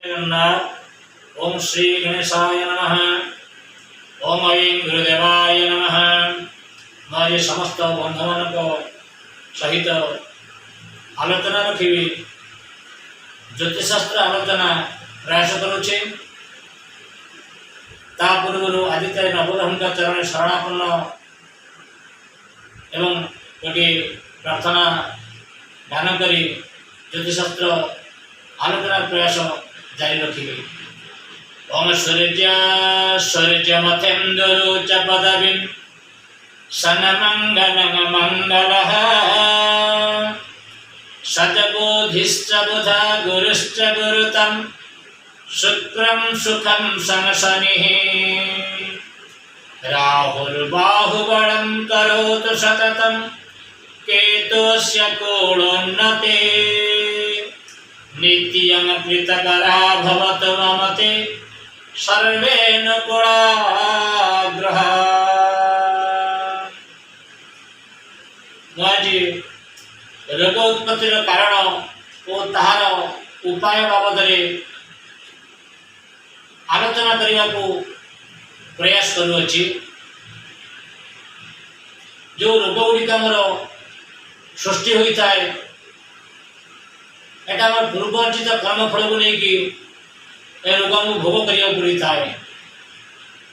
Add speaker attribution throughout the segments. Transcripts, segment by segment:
Speaker 1: ओम श्री गणेशाय नमः। ओम ऐं गुरुदेवाय नमः। मैं समस्त बंधु मान सहित आलोचना रखी ज्योतिषशास्त्र आलोचना प्रयास करुचे। पूर्व आदित्य नवग्रह चरण शरणापन्न एवं गोटे प्रार्थना ध्यान करी ज्योतिषशास्त्र आलोचना प्रयास जारी रखिए। ओम सूर्यमथेन्दुरुच पदवीं सनमंगलं मंगलः सतबोधिश्च बुधा गुरुश्च गुरुतं शुक्रं सुखं संशनिः राहुर्बाहुबलं करोतु सततं केतुस्य कोणोन्नते नित्यं कृतकरा भवतु मम ते सर्वेऽनुकूलाग्रह। रोग उत्पत्तिर कारण और ताहार उपाय बाबद आलोचना करने को प्रयास करुअछि। जो रोग गुड़िक आमर सृष्टि होता है एटा पूर्व अर्जित कर्मफल को लेकिन रोग को भोग करिया पड़ता है।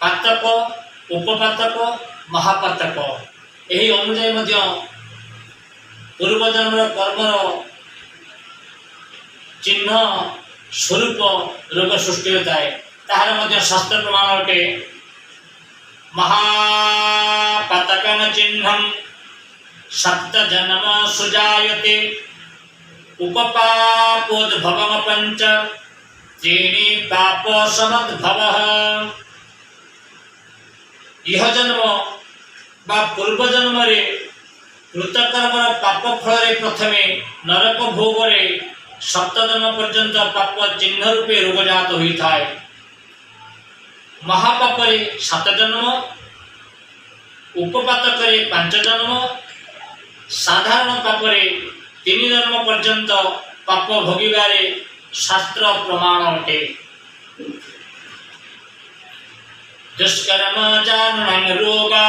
Speaker 1: पातक उपपातक महापातक यही अनुजाई पूर्वजन्म कर्मर चिन्ह स्वरूप रोग सृष्टि होता है। ताहार शास्त्र प्रमाण अटे। महापातकन चिन्हम सप्त जन्म सुजायते उपपापोद्भवम पंच त्रीणि पाप समद्भवः। यह जन्म बा पूर्व जन्म रे कृतकर्म पाप फल प्रथमे नरक भोग रे सप्त जन्म पर्यंत पाप चिन्ह रूपे रोग जात होता है। महापाप रे 7 जन्म, उपपातक रे 5 जन्म, साधारण पाप रे 3 जन्म पर्यंत पाप भोगिबारे शास्त्र प्रमाण अटे। दुष्कर्म जाननं रोगा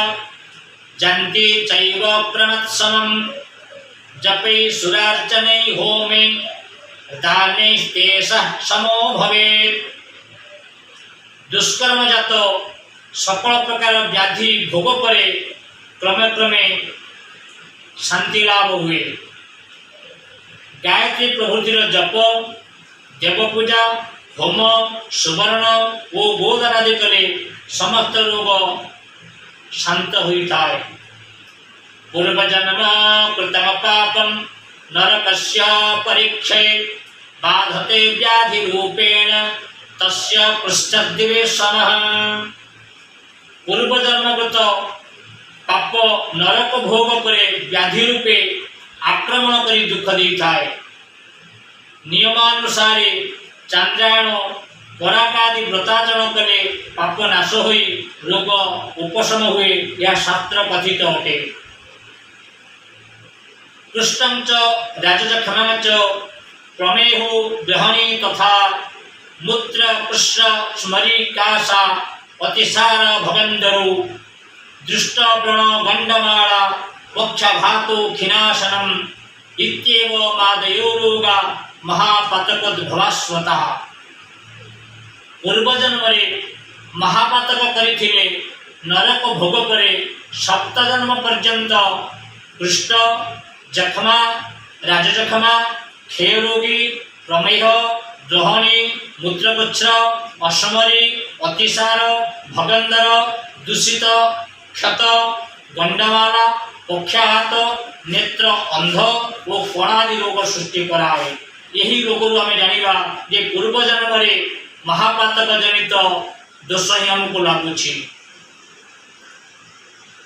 Speaker 1: जन्ति चैव प्रमत्समं जपै सुरार्चनै होमे दानैस्तेषः समो भवेत्। दुष्कर्म जात सकल प्रकार व्याधि भोग परे क्रमे क्रमे शांति लाभ हुए। गायत्री प्रभृतिर जप, देवपूजा, होम, सुवर्ण और गोदान आदि कले समस्त रोग शांत होता है। पूर्वजन्म कृतम पापम नरकस्य परीक्षे बाधते व्याधि रूपेण तस्य पृष्ठदिवेशनः। पूर्वजन्मगत पाप नरक भोग करे व्याधि रूपे आक्रमण करी दुख देता है। नियमानुसार चांद्रायण पराकादि व्रताचरण कले पाप नाश होई रोग उपशम हुए, यह शास्त्र कथित अटे। कृष्णं च राजजखमं च प्रमेहो ग्रहणी तथा मूत्र कृष्ण स्मरिकाशा अतिसार भगंधरो दृष्टव्रण गंडमाला पक्षघातो खिनाशनम इत्येव मादयो रोगा महापातकोद्भवास्वतः। पूर्वजन्म महापातक करिथिले नरक भोग करे 7 जन्म पर्यंत कृष्ण जखमा, राजजखमा, क्षयरोगी, प्रमेह, द्रोहणी, मूत्रपुच्छ, अशमरी, अतिसार, भगंधर, दूषित, क्षत, गंडमाला, पक्षाघात, नेत्र अंध और कणादि रोग सृष्टि कराए। यही रोग आम जाना जे पूर्व जन्म महापातक जनित दोष ही हमको लगुच।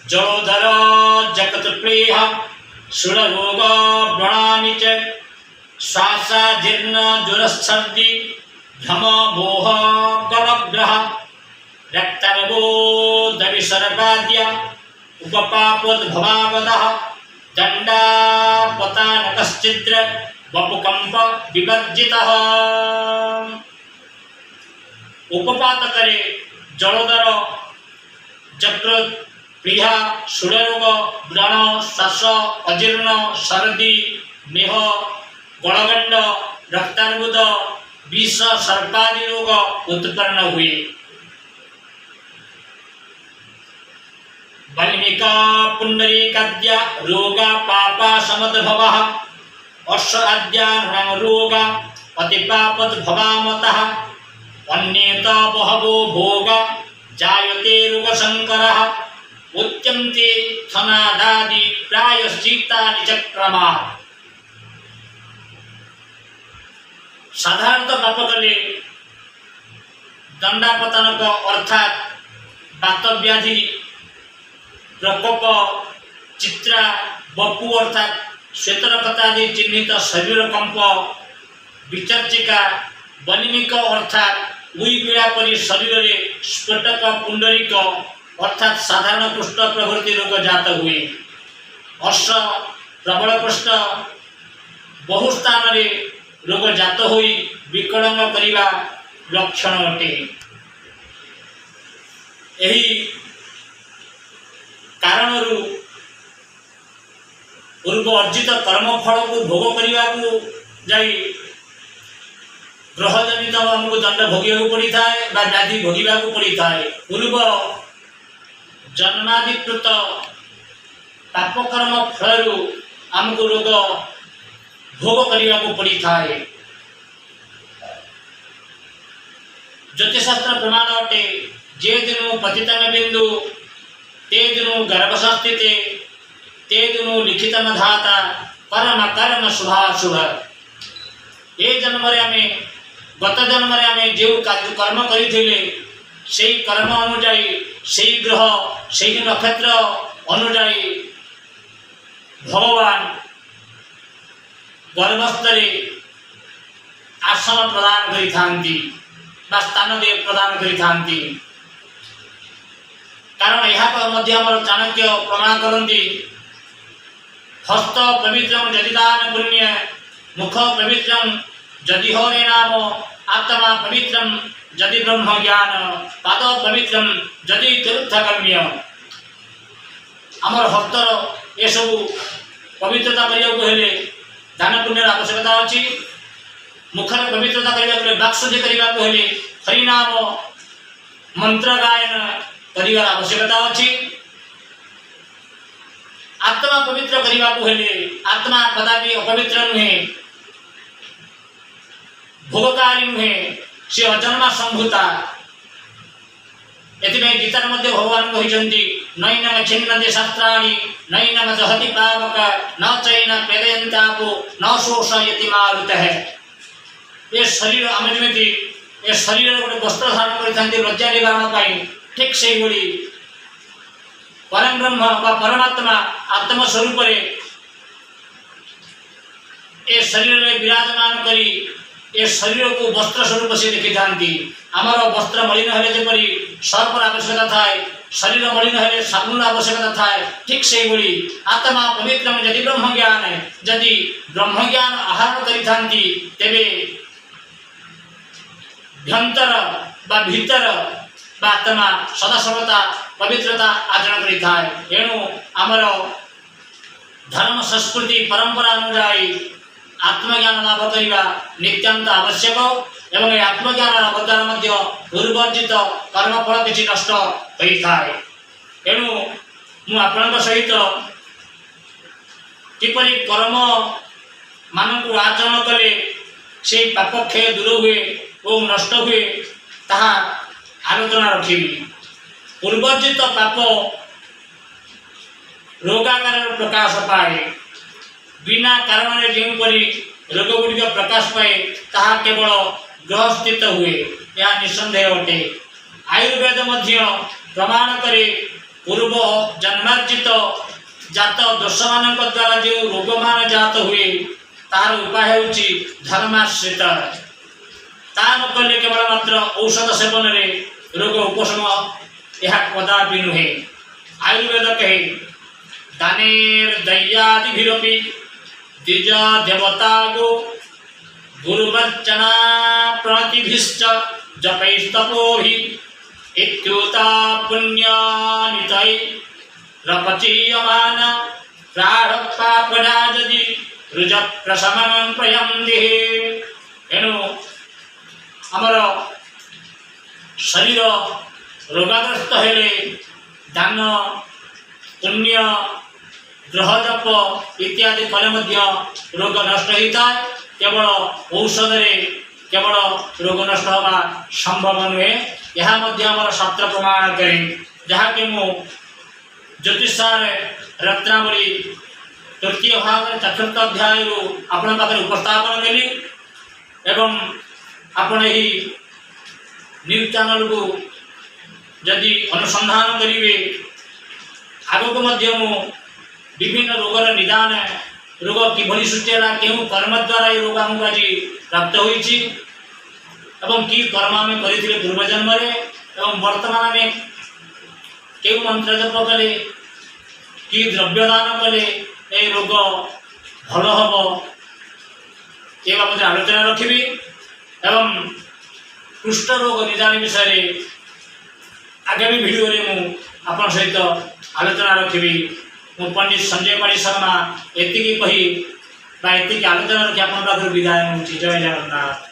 Speaker 1: जलोधर जगत प्रिय सुररोग व्रणानि च श्वासा जीर्ण जुरच्छर्दि भ्रम मोह गणग्रह रक्तरगो दविसर्पाद्य उपपापोद्भवावदः दंडापतानकश्चिद्र वपुकंप विवर्जितः। उपपात करे जलदर जकृत प्लीहा सूर्यरोग व्रण श्वास अजीर्ण सर्दी मेह गलगंड रक्तार्बुद विष सर्पादि रोग उत्पन्न हुए। वल्मीका पुंडरीकाद्या रोगा पापा समद्भवः अश्व आद्या रोगा अतिपापद्भवामतः अन्येत बहवो भोग जायते रोगशंकरः उच्यन्ते थनादादि प्रायश्चित्तानि चक्रमात्। साधारणतः पाप कले दंडापतनक अर्थात बातव्याधि प्रकोप चित्रा बपु अर्थात श्वेतरक्तादि चिन्हित शरीर कंप विचर्चिका वल्मीक अर्थात उई पीड़ा परी शरीर में स्फोटक पुंडरीक अर्थात साधारण कुष्ठ प्रभृति रोग जात हुए। अश्व प्रबल कुष्ठ बहु स्थान में रोग जात होई विकलंग करिवा लक्षण अटे। एही कारणरू पूर्व अर्जित कर्मफल को भोग करने को जाई ग्रह जनित आमको दंड भोगिया पड़ता है व्याधि भोगवा पड़ता है। पूर्व जन्माधिकृत पापकर्म फल आमको रोग भोग करने को पड़ता है। ज्योतिषशास्त्र प्रमाण अटे जे दिन पतितन बिंदु ते दिनु गर्भस्थिते ते दिनु लिखित धाता कर्म कर्म शुभाशुभ। ये जन्म आम गत जन्म आम जो कर्म करते से कर्म अनुजाई से ग्रह से नक्षत्र अनुजाई भगवान गर्भस्थले आसन प्रदान करि स्थान दे प्रदान करि। कारण यहाँ चाणक्य प्रमाण करती हस्त पवित्रं यदि दान पुण्य मुख पवित्रं यदि हरे नाम आत्मा पवित्रं यदि ब्रह्म ज्ञान पाद पवित्रं यदि तीर्थकर्म्य। आमर हस्तर ये सब पवित्रता करने दान पुण्य आवश्यकता अच्छी। मुखर पवित्रता करने वाक्शुद्धि करने हरिनाम मंत्र गायन करिवार आवश्यकता अच्छी। आत्मा पवित्र करने को हेले आत्मा कदापि अपवित्र नुहे भोगकारी नुहे से अजन्मा संभूता। एथिमे गीतार मध्य भगवान कहते नैनम छिन्नते शास्त्राणि नैनम दहति पावक न चैन प्रेरयन्तापो न शोषयति मारुतः। ये शरीर आम जमी ये शरीर गोटे वस्त्र धारण करते लज्जा निवारण ठीक से ही परम ब्रह्म व परमात्मा आत्मस्वरूप ए शरीर में विराजमान करी ए शरीर को वस्त्र स्वरूप से देखी था। आमर वस्त्र मलिन हेले जपरी सर्पर आवश्यकता थाए शरीर मलिन हेले साबुन आवश्यकता थाए ठीक से ही आत्मा पवित्र यदि ब्रह्म ज्ञान यदि ब्रह्म ज्ञान आहरण करि तेबे भ्यंतर बा भीतर आत्मा सदासर्वदा पवित्रता आचरण करि। एणु आमर धर्म संस्कृति परंपरा अनुजाई आत्मज्ञान लाभ करने नित्यांत आवश्यक एवं आत्मज्ञान लाभ द्वारा पूर्वर्जित कर्मफल किसी नष्ट होता है। एणु मुझे सहित किपरि कर्म मानक आचरण कले से पाप क्षय दूर हुए और नष्ट हुए ताहा आलोचना रखी। पूर्वर्जित पाप रोगाकार प्रकाश पाए बिना कारण जोपरी रोग गुड़िक प्रकाश पाए ताहा केवल ग्रह स्थित हुए यह निसंदेह अटे। आयुर्वेद मध्य प्रमाण करे पूर्व जन्मार्जित जात दोष मान द्वारा जो रोग मान जात हुए तार उपाय होची धर्माश्रित। ता न कले केवल मात्र औषध सेवन रे रोग उपशम यह कदापि नुहे। आयुर्वेद कहे दानेर दयादिभिरपि द्विज देवता गो गुरुवर्चना प्रणतिभिश्च जपैस्तपोहि इत्युता पुण्यानितै रपचीयमान प्राणपापराजति रुज प्रशमनं प्रयन्ति। एणु आमर शरीर रोगाग्रस्त हेले दान पुण्य ग्रह जप इत्यादि कले मध्य रोग नष्ट होता है। केवल औषध केवल रोग नष्ट होगा संभव नुहे। यह मध्य आमर शास्त्र प्रमाण करे जहाँकि मु ज्योतिष रत्नावली तृतीय भाग चतुर्थ अध्याय आपण पाखे उपस्थापन कली एवं आपण ही न्यूज चैनल को जदि अनुसंधान करेंगे आग को मध्य मु विभिन्न रोगर निदान रोग किभली सृष्टि है क्यों कर्म द्वारा ये रोग आमको आज प्राप्त होती एवं कि कर्म आम करते पूर्वजन्म एवं वर्तमान आम क्यों मंत्र जप कले कि द्रव्यदान कले ये रोग भल हम ये बाबद आलोचना रखी एवं कुष्ठ रोग निदान विषय आगामी भिडियो मु आपण सहित आलोचना रखी। मु पंडित संजय पाणी शर्मा एति कही आलोचना रखी आप विदाय हूँ। जय जगन्नाथ।